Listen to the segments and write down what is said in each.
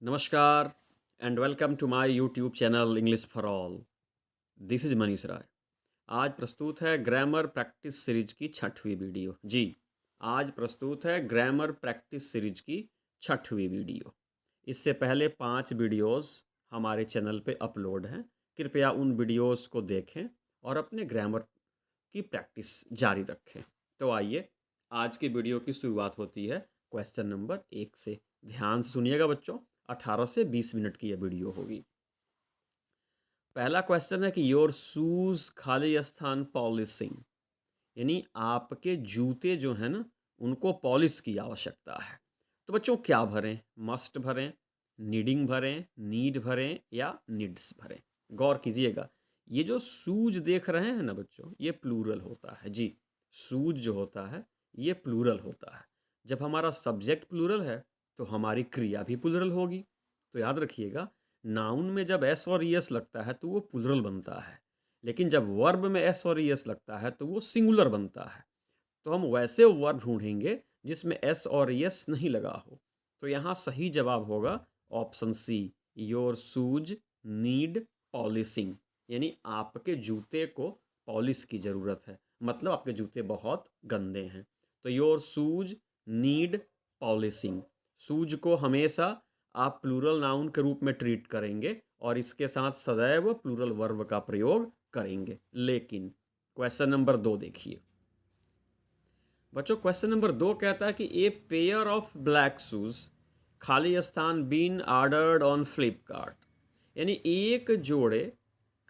नमस्कार and welcome to my YouTube channel English for all. This is Manish Rai. आज प्रस्तुत है ग्रामर प्रैक्टिस सीरीज की छठवीं वीडियो। जी, आज प्रस्तुत है ग्रामर प्रैक्टिस सीरीज की छठवीं वीडियो। इससे पहले 5 वीडियोस हमारे चैनल पे अपलोड हैं। कृपया उन वीडियोस को देखें और अपने ग्रामर की प्रैक्टिस जारी रखें। तो आइए, आज की वीडियो की शुरुआत होती है क्वेश्चन नंबर 1 से। ध्यान से सुनिएगा बच्चों, 18 से 20 मिनट की यह वीडियो होगी। पहला क्वेश्चन है कि योर शूज खाली स्थान पॉलिशिंग, यानी आपके जूते जो हैं ना, उनको पॉलिश की आवश्यकता है। तो बच्चों क्या भरें? मस्ट भरें, नीडिंग भरें, नीड भरें या नीड्स भरें? गौर कीजिएगा, ये जो शूज देख रहे हैं ना बच्चों, ये प्लूरल होता है। जी, शूज जो होता है ये प्लूरल होता है। जब हमारा सब्जेक्ट प्लूरल है तो हमारी क्रिया भी प्लूरल होगी। तो याद रखिएगा, नाउन में जब एस और ईएस लगता है तो वो प्लूरल बनता है, लेकिन जब वर्ब में एस और ईएस लगता है तो वो सिंगुलर बनता है। तो हम वैसे वर्ब ढूंढेंगे जिसमें एस और ईएस नहीं लगा हो। तो यहाँ सही जवाब होगा option C, your shoes need polishing, यानी आपके जूते को पॉलिश की ज़रूरत है, मतलब आपके जूते बहुत गंदे हैं। तो your shoes need polishing, shoes को हमेशा आप प्लूरल नाउन के रूप में ट्रीट करेंगे और इसके साथ सदैव प्लूरल वर्ब का प्रयोग करेंगे। लेकिन क्वेश्चन नंबर 2 देखिए बच्चों। क्वेश्चन नंबर 2 कहता है कि ए पेयर ऑफ ब्लैक शूज खाली स्थान बीन ऑर्डर्ड ऑन फ्लिपकार्ट, यानी एक जोड़े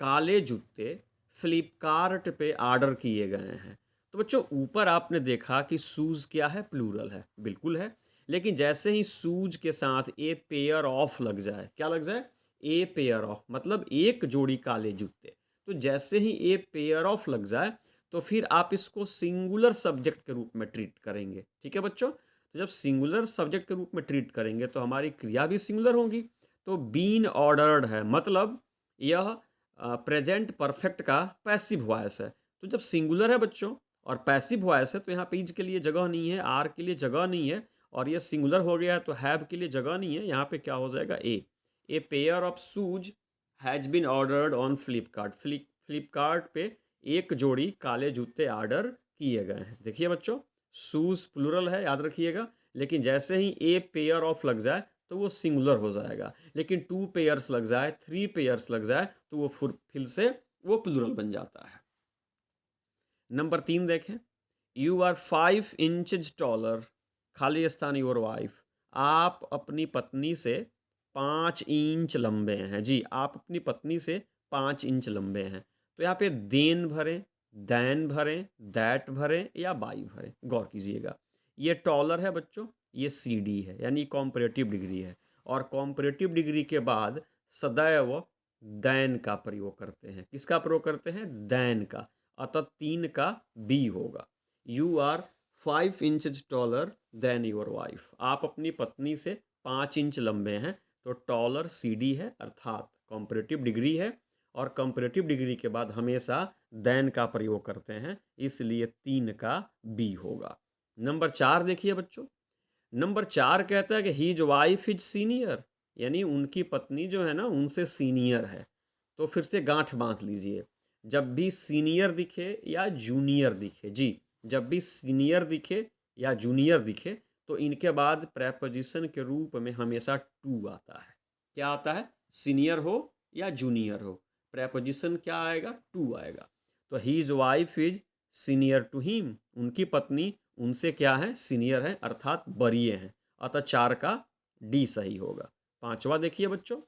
काले जूते फ्लिपकार्ट पे ऑर्डर किए गए हैं। तो बच्चों ऊपर आपने देखा कि शूज क्या है, प्लूरल है, बिल्कुल है। लेकिन जैसे ही शूज के साथ ए पेयर ऑफ लग जाए, क्या लग जाए? ए पेयर ऑफ, मतलब एक जोड़ी काले जूते। तो जैसे ही ए पेयर ऑफ लग जाए तो फिर आप इसको सिंगुलर सब्जेक्ट के रूप में ट्रीट करेंगे। ठीक है बच्चों, तो जब सिंगुलर सब्जेक्ट के रूप में ट्रीट करेंगे तो हमारी क्रिया भी सिंगुलर होगी। तो बीन ऑर्डर्ड है, मतलब यह प्रेजेंट परफेक्ट का पैसिव वॉइस है। तो जब सिंगुलर है बच्चों और पैसिव वॉइस है तो यहाँ पे इज के लिए जगह नहीं है, आर के लिए जगह नहीं है, और ये सिंगुलर हो गया तो हैव के लिए जगह नहीं है। यहाँ पे क्या हो जाएगा? A pair of shoes has been ordered on Flipkart, Flipkart पे एक जोड़ी काले जूते ऑर्डर किए गए हैं। देखिए बच्चों, शूज प्लूरल है, याद रखिएगा, लेकिन जैसे ही ए पेयर ऑफ लग जाए तो वो सिंगुलर हो जाएगा। लेकिन 2 पेयर्स लग जाए, 3 पेयर्स लग जाए तो वो फिर से वो प्लूरल बन जाता है। नंबर 3 देखें, यू आर 5 इंचज टॉलर, खाली स्थान योर वाइफ, आप अपनी पत्नी से 5 इंच लंबे हैं। जी, आप अपनी पत्नी से 5 इंच लंबे हैं। तो यहाँ पे देन भरें, दैन भरें, दैट भरें या बाई भरें? गौर कीजिएगा, ये टॉलर है बच्चों, ये सी डी है, यानी कॉम्परेटिव डिग्री है। और कॉम्परेटिव डिग्री के बाद सदैव दैन का प्रयोग करते हैं। किसका प्रयोग करते हैं? दैन का। अतः 3 का बी होगा। You are 5 inches taller than your wife, आप अपनी पत्नी से 5 इंच लंबे हैं। तो टॉलर सी डी है, अर्थात कॉम्परेटिव डिग्री है, और कंपैरेटिव डिग्री के बाद हमेशा देन का प्रयोग करते हैं, इसलिए 3 का बी होगा। नंबर 4 देखिए बच्चों। नंबर 4 कहता है कि हीज वाइफ इज सीनियर, यानी उनकी पत्नी जो है ना उनसे सीनियर है। तो फिर से गांठ बांध लीजिए, जब भी सीनियर दिखे या जूनियर दिखे, जी, जब भी सीनियर दिखे या जूनियर दिखे तो इनके बाद प्रेपोजिशन के रूप में हमेशा टू आता है। क्या आता है? सीनियर हो या जूनियर हो, प्रेपोजिशन क्या आएगा? टू आएगा। तो his wife is senior to him, उनकी पत्नी उनसे क्या है? सीनियर है, अर्थात बड़िए हैं। अतः 4 का डी सही होगा। 5वां देखिए बच्चों,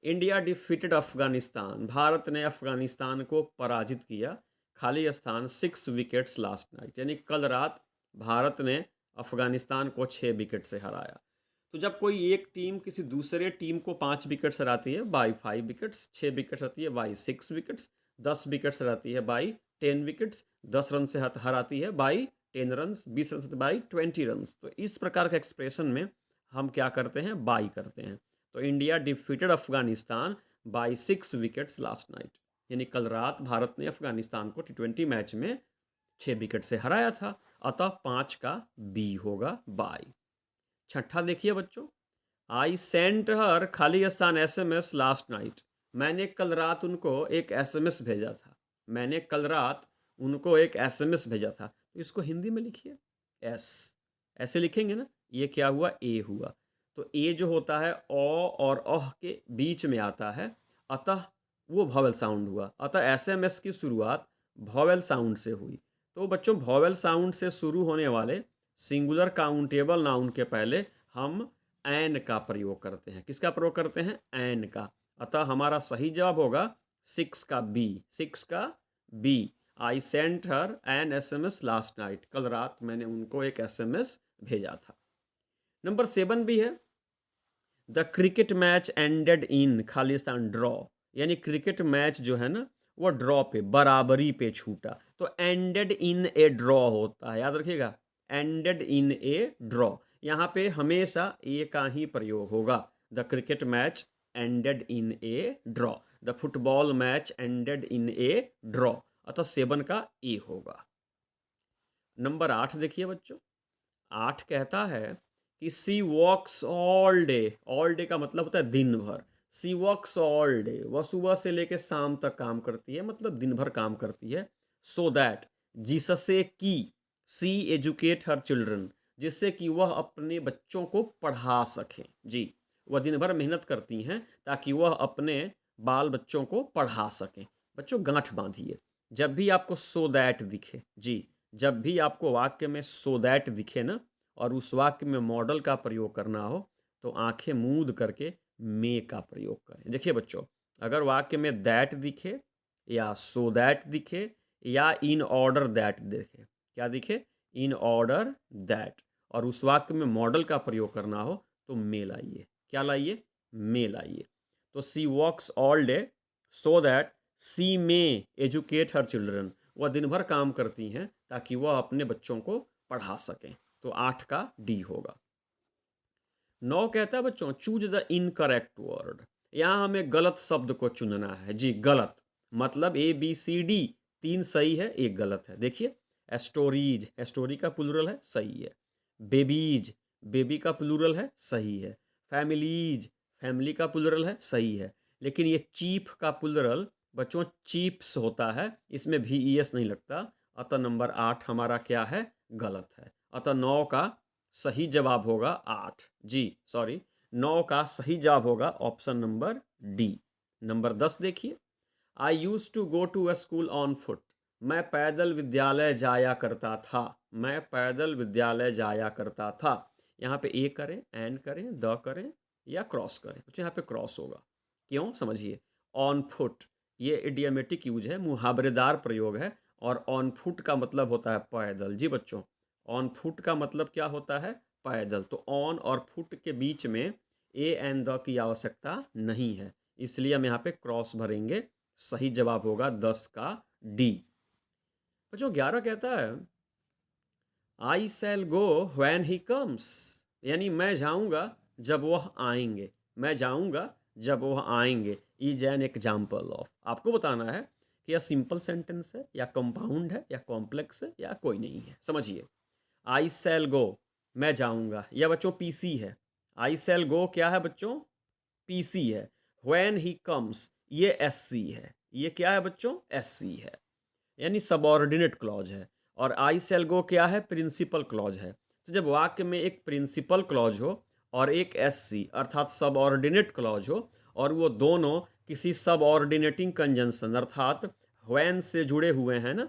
इंडिया डिफीटेड अफगानिस्तान, भारत ने अफगानिस्तान को पराजित किया, खाली स्थान 6 विकेट्स लास्ट नाइट, यानी कल रात भारत ने अफगानिस्तान को 6 विकेट से हराया। तो जब कोई एक टीम किसी दूसरे टीम को 5 विकेट से हराती है बाई 5 विकेट्स, 6 विकेट रहती है बाई 6 विकेट्स, 10 विकेट से रहती है बाई 10 विकेट्स, 10 रन से हराती है बाई 10 रन, 20 रन से बाई 20 रन। तो इस प्रकार के एक्सप्रेशन में हम क्या करते हैं? बाई करते हैं। तो India defeated Afghanistan by 6 wickets last night, यानी कल रात भारत ने अफगानिस्तान को T20 मैच में 6 विकेट से हराया था। अतः 5 का बी होगा, बाई। छठा देखिए बच्चों, आई सेंट हर खाली स्थान SMS लास्ट नाइट। मैंने कल रात उनको एक SMS भेजा था। मैंने कल रात उनको एक SMS भेजा था। तो इसको हिंदी में लिखिए एस, ऐसे लिखेंगे ना। ये क्या हुआ, ए हुआ। तो ए जो होता है ओ और अह के बीच में आता है, अतः वो वॉवेल साउंड हुआ। अतः SMS की शुरुआत वॉवेल साउंड से हुई। तो बच्चों वॉवेल साउंड से शुरू होने वाले सिंगुलर काउंटेबल नाउन के पहले हम एन का प्रयोग करते हैं। किसका प्रयोग करते हैं, एन का। अतः हमारा सही जवाब होगा 6 का बी, 6 का B. I sent her an SMS last night. कल रात मैंने उनको एक SMS भेजा था। नंबर 7 भी है, the cricket match ended in Khalistan draw. यानी क्रिकेट मैच जो है ना वो ड्रॉ पे, बराबरी पे छूटा। तो एंडेड इन ए ड्रॉ होता है, याद रखिएगा, एंडेड इन ए ड्रॉ। यहाँ पे हमेशा ए का ही प्रयोग होगा। The cricket match ended in A draw, the football match ended in A draw. अतः 7 का ए होगा। नंबर 8 देखिए बच्चों, 8 कहता है कि सी walks all day. All day का मतलब होता है दिन भर। सी वॉक्स ऑल डे, वह सुबह से लेकर शाम तक काम करती है, मतलब दिन भर काम करती है। सो दैट, जिससे कि, सी एजुकेट हर चिल्ड्रन, जिससे कि वह अपने बच्चों को पढ़ा सकें। जी, वह दिन भर मेहनत करती हैं ताकि वह अपने बाल बच्चों को पढ़ा सकें। बच्चों गांठ बांधिए, जब भी आपको सो दैट दिखे, जी, जब भी आपको वाक्य में सो दैट दिखे ना, और उस वाक्य में मॉडल का प्रयोग करना हो, तो आंखें मूंद करके मे का प्रयोग करें। देखिए बच्चों, अगर वाक्य में दैट दिखे या सो दैट दिखे या इन ऑर्डर दैट दिखे, क्या दिखे, इन ऑर्डर दैट, और उस वाक्य में मॉडल का प्रयोग करना हो तो मे लाइए। क्या लाइए, मे लाइए। तो she walks all day so that she may educate her children, वह दिन भर काम करती हैं ताकि वह अपने बच्चों को पढ़ा सकें। तो 8 का डी होगा। 9 कहता है बच्चों, चूज द इनकरेक्ट वर्ड। यहाँ हमें गलत शब्द को चुनना है। जी, गलत मतलब ABCD 3 सही है, एक गलत है। देखिए, एस्टोरीज, एस्टोरी का प्लूरल है, सही है। बेबीज, बेबी का प्लूरल है, सही है। फैमिलीज, फैमिली का प्लूरल है, सही है। लेकिन ये चीफ का प्लूरल बच्चों चीफ्स होता है, इसमें VES नहीं लगता। अतः नंबर 8 हमारा क्या है, गलत है। अतः 9 का सही जवाब होगा 8। जी सॉरी, 9 का सही जवाब होगा ऑप्शन नंबर डी। नंबर 10 देखिए, I use to go to a school on foot. मैं पैदल विद्यालय जाया करता था। मैं पैदल विद्यालय जाया करता था। यहाँ पे ए करें, एंड करें, द करें या क्रॉस करें। तो यहाँ पे क्रॉस होगा। क्यों, समझिए। ऑन फुट ये इडियमेटिक यूज है, मुहावरेदार प्रयोग है। और ऑन फुट का मतलब होता है पैदल। जी बच्चों, ऑन फुट का मतलब क्या होता है, पैदल। तो ऑन और फुट के बीच में ए एंड द की आवश्यकता नहीं है, इसलिए हम यहाँ पे क्रॉस भरेंगे। सही जवाब होगा 10 का डी। बच्चों 11 कहता है, आई शैल गो व्हेन ही कम्स। यानी मैं जाऊंगा जब वह आएंगे। मैं जाऊंगा जब वह आएंगे। Is an example of. आपको बताना है कि यह सिंपल सेंटेंस है या कंपाउंड है या कॉम्प्लेक्स है या कोई नहीं है। समझिए, आई शैल गो, मैं जाऊंगा, यह बच्चों PC है। आई शैल गो क्या है बच्चों, PC है। व्हेन ही कम्स ये SC है। ये क्या है बच्चों, SC है, यानी सबऑर्डिनेट क्लॉज है। और आई शैल गो क्या है, प्रिंसिपल क्लॉज है। तो जब वाक्य में एक प्रिंसिपल क्लॉज हो और एक SC अर्थात सबऑर्डिनेट क्लॉज हो, और वो दोनों किसी सबऑर्डिनेटिंग कंजंक्शन अर्थात व्हेन से जुड़े हुए हैं ना,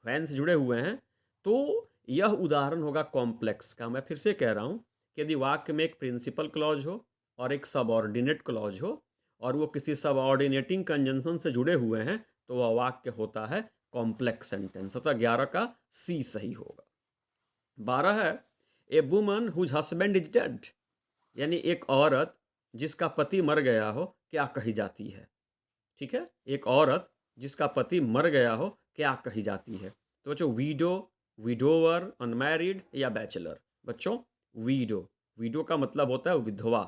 व्हेन से जुड़े हुए हैं, तो यह उदाहरण होगा कॉम्प्लेक्स का। मैं फिर से कह रहा हूँ कि यदि वाक्य में एक प्रिंसिपल क्लॉज हो और एक सबऑर्डिनेट क्लॉज हो और वो किसी सबऑर्डिनेटिंग कंजंक्शन से जुड़े हुए हैं, तो वह वाक्य होता है कॉम्प्लेक्स सेंटेंस। अतः 11 का सी सही होगा। 12 है, a woman whose husband is dead. यानी एक औरत जिसका पति मर गया हो क्या कही जाती है। ठीक है, एक औरत जिसका पति मर गया हो क्या कही जाती है। तो बच्चों वीडो, विडोवर, अनमैरिड या बैचलर। बच्चों वीडो, वीडो का मतलब होता है विधवा।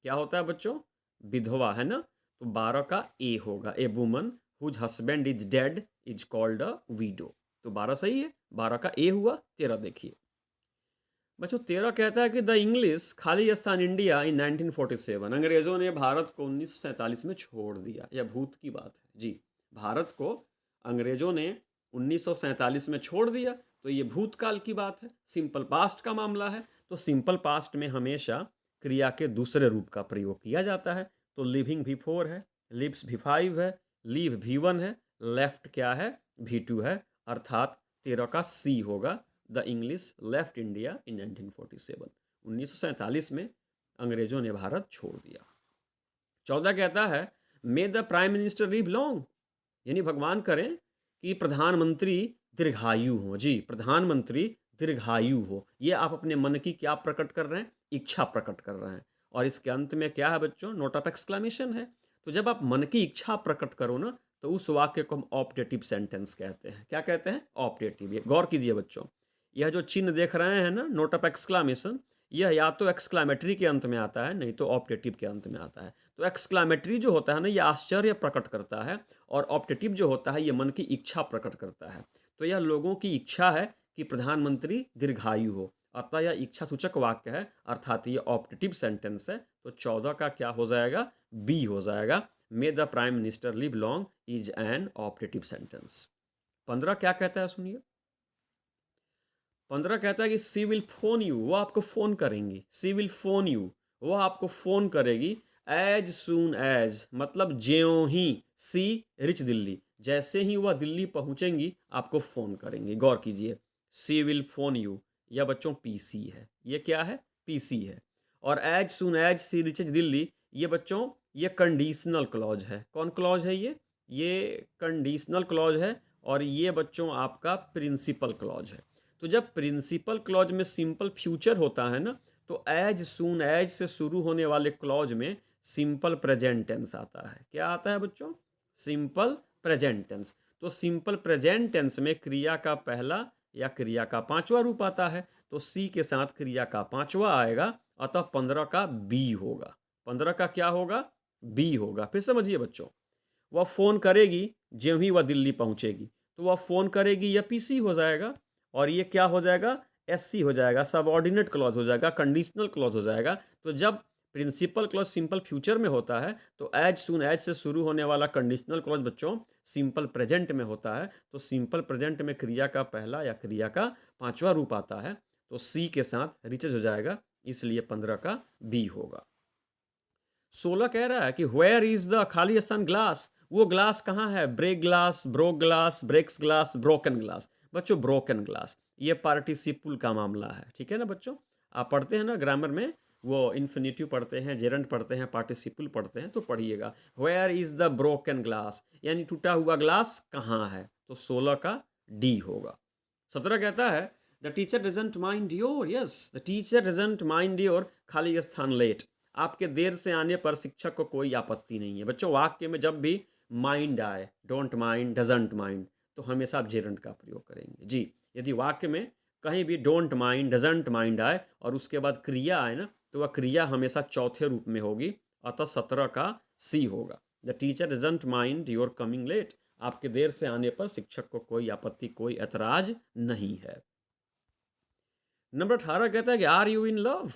क्या होता है बच्चों, विधवा, है ना। तो 12 का ए होगा, a woman whose husband is dead is called a widow. तो 12 सही है, 12 का ए हुआ। 13 देखिए, बच्चों 13 कहता है कि the English Khalistan India in 1947, अंग्रेजों ने भारत को 1947 में छोड़ दिया। यह भूत की बात है जी। भारत को अंग्रेजों ने 1947 में छोड़ दिया, तो ये भूतकाल की बात है, सिंपल पास्ट का मामला है। तो सिंपल पास्ट में हमेशा क्रिया के दूसरे रूप का प्रयोग किया जाता है। तो लिविंग V4 है, लिव्स V5 है, लीव V1 है, लेफ्ट क्या है V2 है, अर्थात 13 का C होगा। The English left India in 1947, 1947 में अंग्रेजों ने भारत छोड़ दिया। 14 कहता है मे the prime minister live long, यानी भगवान करें कि प्रधानमंत्री दीर्घायु हो। जी, प्रधानमंत्री दीर्घायु हो, ये आप अपने मन की क्या प्रकट कर रहे हैं, इच्छा प्रकट कर रहे हैं। और इसके अंत में क्या है बच्चों, नोट ऑफ एक्सक्लेमेशन है। तो जब आप मन की इच्छा प्रकट करो ना, तो उस वाक्य को हम ऑप्टेटिव सेंटेंस कहते हैं। क्या कहते हैं, ऑप्टेटिव। ये गौर कीजिए बच्चों, यह जो चिन्ह देख रहे हैं ना, नोट ऑफ एक्सक्लामेशन, यह या तो एक्सक्लामेटरी के अंत में आता है, नहीं तो ऑप्टेटिव के अंत में आता है। तो एक्सक्लामेटरी जो होता है ना, यह आश्चर्य प्रकट करता है, और ऑप्टेटिव जो होता है, यह मन की इच्छा प्रकट करता है। तो यह लोगों की इच्छा है कि प्रधानमंत्री दीर्घायु हो, अतः यह इच्छा सूचक वाक्य है, अर्थात ये ऑप्टेटिव सेंटेंस है। तो 14 का क्या हो जाएगा, बी हो जाएगा। मे the prime minister live long is an optative sentence. 15 क्या कहता है सुनिए। 15 कहता है कि सी विल फोन यू, वो आपको फोन करेंगी। सी विल फोन यू, वो आपको फोन करेगी। एज सून एज, मतलब ज्यों ही, सी रिच दिल्ली, जैसे ही वह दिल्ली पहुंचेंगी आपको फोन करेंगी। गौर कीजिए, सी विल फोन यू, यह बच्चों पीसी है। ये क्या है, पीसी है। और एज सून एज सी रिचेज दिल्ली, ये बच्चों ये कंडीशनल क्लॉज है। कौन क्लॉज है ये कंडीशनल क्लॉज है। और ये बच्चों आपका प्रिंसिपल क्लॉज है। तो जब प्रिंसिपल क्लॉज में सिंपल फ्यूचर होता है ना, तो एज सून एज से शुरू होने वाले क्लॉज में सिंपल प्रेजेंट टेंस आता है। क्या आता है बच्चों, सिंपल प्रेजेंट टेंस। तो सिंपल प्रेजेंट टेंस में क्रिया का पहला या क्रिया का पांचवा रूप आता है। तो सी के साथ क्रिया का पांचवा आएगा, अतः 15 का बी होगा। 15 का क्या होगा, बी होगा। फिर समझिए बच्चों, वह फोन करेगी ज्यों ही वह दिल्ली पहुंचेगी, तो वह फोन करेगी, यह पीसी हो जाएगा। और ये क्या हो जाएगा, एससी हो जाएगा, सबऑर्डिनेट क्लॉज हो जाएगा, कंडीशनल क्लॉज हो जाएगा। तो जब प्रिंसिपल क्लॉज सिंपल फ्यूचर में होता है, तो एज सून एज से शुरू होने वाला कंडीशनल क्लॉज बच्चों सिंपल प्रेजेंट में होता है। तो सिंपल प्रेजेंट में क्रिया का पहला या क्रिया का पांचवा रूप आता है। तो सी के साथ रिचेज हो जाएगा, इसलिए 15 का बी होगा। 16 कह रहा है कि वेयर इज द खालिस्तान ग्लास, वो ग्लास कहाँ है, break glass, broke glass, breaks glass, broken glass. बच्चों ब्रोकन ग्लास ये पार्टिसिपल का मामला है, ठीक है ना बच्चों। आप पढ़ते हैं ना ग्रामर में, वो इन्फिनिटिव पढ़ते हैं, जेरंट पढ़ते हैं, पार्टिसिपल पढ़ते हैं, तो पढ़िएगा where is the broken glass, यानी टूटा हुआ ग्लास कहाँ है। तो 16 का डी होगा। 17 कहता है the teacher doesn't mind your, yes the teacher doesn't mind your खालिस्तान लेट, आपके देर से आने पर शिक्षक को कोई आपत्ति नहीं है। बच्चों वाक्य में जब भी माइंड आए, डोंट माइंड, डजंट माइंड, तो हमेशा आप जेरंट का प्रयोग करेंगे जी। यदि वाक्य में कहीं भी डोंट माइंड, डजंट माइंड आए और उसके बाद क्रिया आए ना, तो वह क्रिया हमेशा चौथे रूप में होगी, अतः 17 का सी होगा। The teacher doesn't mind your coming late, आपके देर से आने पर शिक्षक को कोई आपत्ति, कोई ऐतराज नहीं है। नंबर 18 कहता है कि आर यू इन लव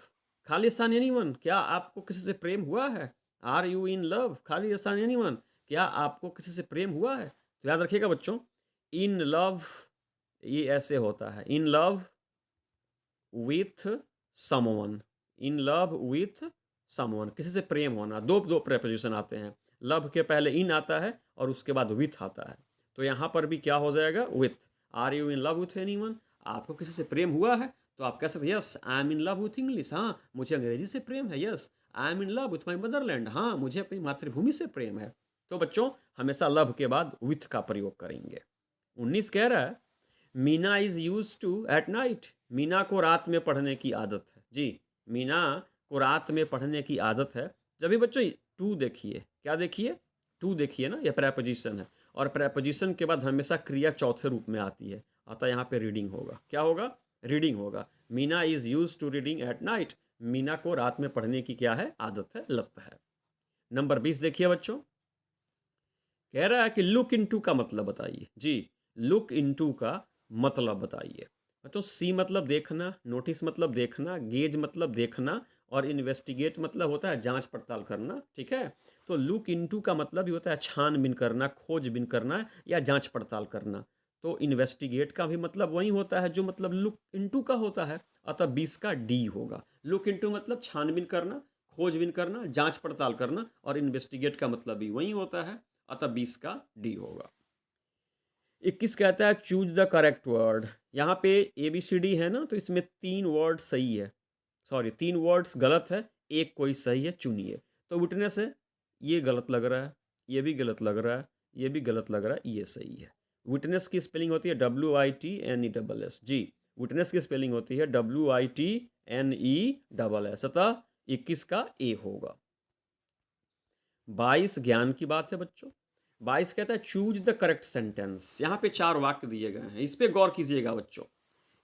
खालिस्तान एनीवन, क्या आपको किसी से प्रेम हुआ है। आर यू इन लव खालिस्तान एनीवन, क्या आपको किसी से प्रेम हुआ है। तो याद रखिएगा बच्चों, इन लव ये ऐसे होता है, इन love with someone, in love with someone, किसी से प्रेम होना। दो प्रेपोजिशन आते हैं, लव के पहले इन आता है और उसके बाद विथ आता है। तो यहाँ पर भी क्या हो जाएगा, with. Are you in love with anyone, आपको किसी से प्रेम हुआ है, तो आप कह सकते yes I am in love with English, हाँ मुझे अंग्रेजी से प्रेम है। Yes I am in love with my Motherland, हाँ मुझे अपनी मातृभूमि से प्रेम है। तो बच्चों हमेशा लव के बाद विथ का प्रयोग करेंगे। 19 कह रहा है Meena is use to at night, Meena को रात में पढ़ने की आदत है। जी, मीना को रात में पढ़ने की आदत है। जब भी बच्चों टू देखिए, क्या देखिए, टू देखिए ना, यह प्रेपोजिशन है, और प्रेपोजिशन के बाद हमेशा क्रिया चौथे रूप में आती है, अतः यहाँ पे रीडिंग होगा। क्या होगा, रीडिंग होगा। Meena is use to reading at night, Meena को रात में पढ़ने की क्या है, आदत है, लत है। नंबर 20 देखिए बच्चों, कह रहा है कि लुक इनटू का मतलब बताइए। जी, लुक इनटू का मतलब बताइए। तो सी मतलब देखना, नोटिस मतलब देखना, गेज मतलब देखना, और इन्वेस्टिगेट मतलब होता है जांच पड़ताल करना, ठीक है। तो लुक इनटू का मतलब ही होता है छानबीन करना, खोजबीन करना या जांच पड़ताल करना। तो इन्वेस्टिगेट का भी मतलब वही होता है जो मतलब लुक इनटू का होता है, अतः 20 का डी होगा। लुक इनटू मतलब छानबीन करना, खोजबीन करना, जांच पड़ताल करना, और इन्वेस्टिगेट का मतलब भी वही होता है, अतः 20 का डी होगा। 21 कहता है चूज द करेक्ट वर्ड। यहाँ पे ABCD है ना, तो इसमें 3 वर्ड सही है, सॉरी 3 वर्ड्स गलत है, एक कोई सही है, चुनिए। तो विटनेस है, ये गलत लग रहा है, ये भी गलत लग रहा है, ये भी गलत लग रहा है, ये सही है। विटनेस की स्पेलिंग होती है WITNESS जी। विटनेस की स्पेलिंग होती है WITNESS, अतः 21 का ए होगा। 22 ज्ञान की बात है बच्चों। 22 कहता है चूज द करेक्ट सेंटेंस। यहाँ पे 4 वाक्य दिए गए हैं, इस पे गौर कीजिएगा बच्चों।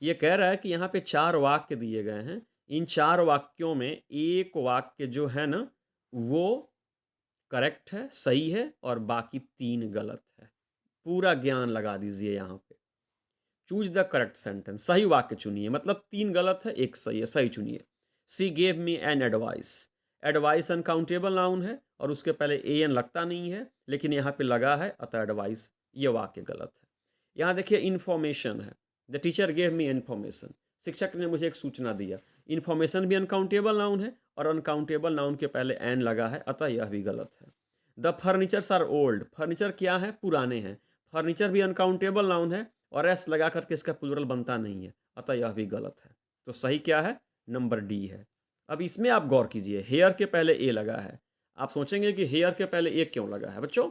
ये कह रहा है कि यहाँ पे 4 वाक्य दिए गए हैं, इन 4 वाक्यों में एक वाक्य जो है ना वो करेक्ट है, सही है, और बाकी 3 गलत है। पूरा ज्ञान लगा दीजिए यहाँ पे। चूज द करेक्ट सेंटेंस, सही वाक्य चुनिए, मतलब 3 गलत है, एक सही है, सही चुनिए। सी gave me an advice. Advice uncountable noun है और उसके पहले एन लगता नहीं है, लेकिन यहाँ पे लगा है, अतः एडवाइस, ये वाक्य गलत है। यहाँ देखिए इन्फॉर्मेशन है, the teacher gave me information, शिक्षक ने मुझे एक सूचना दिया। इन्फॉर्मेशन भी अनकाउंटेबल नाउन है और अनकाउंटेबल नाउन के पहले एन लगा है, अतः यह भी गलत है। The furnitures are old. Furniture क्या है, पुराने हैं। फर्नीचर भी अनकाउंटेबल नाउन है और एस लगा करके इसका प्लूरल बनता नहीं है, अतः यह भी गलत है। तो सही क्या है, नंबर डी है। अब इसमें आप गौर कीजिए, हेयर के पहले ए लगा है। आप सोचेंगे कि हेयर के पहले ए क्यों लगा है बच्चों।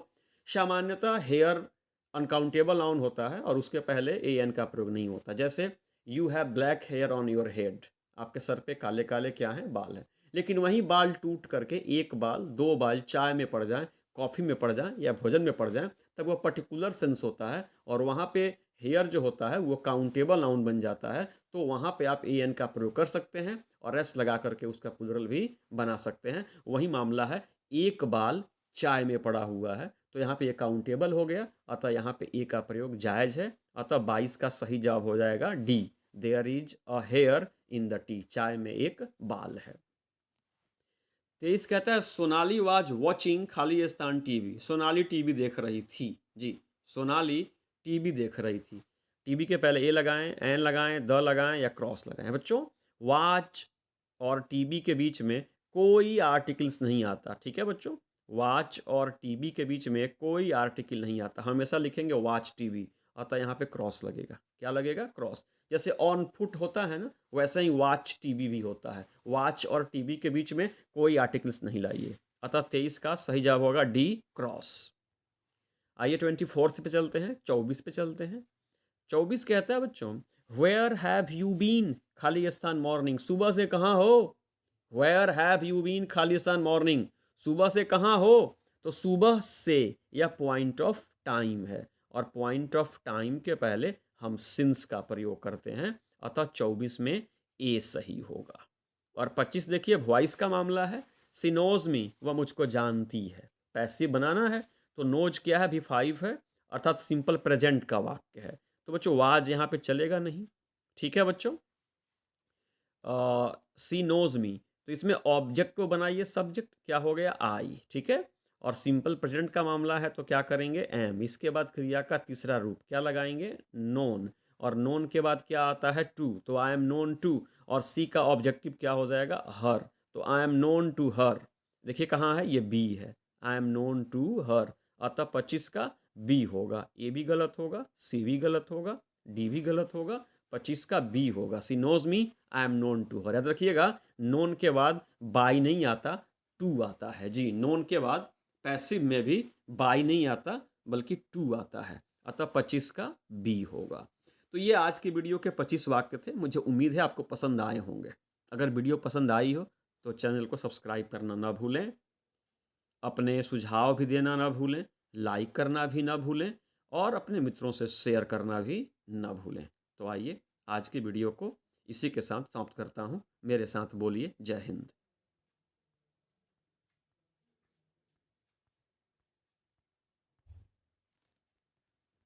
सामान्यतः हेयर अनकाउंटेबल नाउन होता है और उसके पहले ए एन का प्रयोग नहीं होता। जैसे you have black hair on your head, आपके सर पे काले काले क्या हैं, बाल हैं। लेकिन वही बाल टूट करके एक बाल, दो बाल चाय में पड़ जाए, कॉफ़ी में पड़ जाए या भोजन में पड़ जाए, तब वो पर्टिकुलर सेंस होता है और वहाँ पे हेयर जो होता है वो काउंटेबल नाउन बन जाता है। तो वहाँ पे आप ए एन का प्रयोग कर सकते हैं और एस लगा करके उसका प्लूरल भी बना सकते हैं। वही मामला है, एक बाल चाय में पड़ा हुआ है, तो यहाँ पे ये काउंटेबल हो गया, अतः यहाँ पे ए का प्रयोग जायज़ है। अतः 22 का सही जवाब हो जाएगा D, there is a hair in the tea, चाय में एक बाल है। 23 कहता है सोनाली वाज वॉचिंग खालिस्तान टीवी। सोनाली टीवी देख रही थी जी, सोनाली टीवी देख रही थी। टीवी के पहले ए लगाएं, एन लगाएं, द लगाएं या क्रॉस लगाएं बच्चों। वाच और टीवी के बीच में कोई आर्टिकल्स नहीं आता, ठीक है बच्चों। वाच और टीवी के बीच में कोई आर्टिकल नहीं आता, हमेशा लिखेंगे वाच टीवी, अतः यहाँ पे क्रॉस लगेगा। क्या लगेगा, क्रॉस। जैसे ऑन फुट होता है ना, वैसे ही वॉच टीवी भी होता है। वॉच और टीवी के बीच में कोई आर्टिकल्स नहीं लाइए, अतः 23 का सही जवाब होगा डी, क्रॉस। आइए 24 पे चलते हैं, 24 पे चलते हैं। 24 कहता है बच्चों वेयर हैव यू बीन खालिस्तान मॉर्निंग, सुबह से कहाँ हो। वेयर हैव यू बीन खालिस्तान मॉर्निंग, सुबह से कहाँ हो। तो सुबह से यह पॉइंट ऑफ टाइम है और पॉइंट ऑफ टाइम के पहले हम सिंस का प्रयोग करते हैं, अतः 24 में ए सही होगा। और 25 देखिए वॉइस का मामला है। सी नोज मी, वह मुझको जानती है। पैसिव बनाना है तो नोज क्या है, भी 5 है, अर्थात सिंपल प्रेजेंट का वाक्य है। तो बच्चों वाज यहाँ पे चलेगा नहीं, ठीक है बच्चों। सी नोज मी, तो इसमें ऑब्जेक्ट को बनाइए, सब्जेक्ट क्या हो गया, आई, ठीक है। और सिंपल प्रेजेंट का मामला है तो क्या करेंगे, एम। इसके बाद क्रिया का तीसरा रूप क्या लगाएंगे, नोन। और नोन के बाद क्या आता है, टू, तो आई एम नोन टू। और सी का ऑब्जेक्टिव क्या हो जाएगा, हर, तो I am known to her. देखिए कहाँ है, ये बी है, I am known to her, अतः 25 का बी होगा। ए भी गलत होगा, सी भी गलत होगा, डी भी गलत होगा, 25 का बी होगा। She knows me I am known to her. याद रखिएगा नोन के बाद बाई नहीं आता, टू आता है जी। नोन के बाद पैसिव में भी बाई नहीं आता बल्कि टू आता है, अतः 25 का बी होगा। तो ये आज की वीडियो के 25 वाक्य थे। मुझे उम्मीद है आपको पसंद आए होंगे। अगर वीडियो पसंद आई हो तो चैनल को सब्सक्राइब करना ना भूलें, अपने सुझाव भी देना ना भूलें, लाइक करना भी ना भूलें और अपने मित्रों से शेयर करना भी ना भूलें। तो आइए आज की वीडियो को इसी के साथ समाप्त करता हूँ। मेरे साथ बोलिए जय हिंद।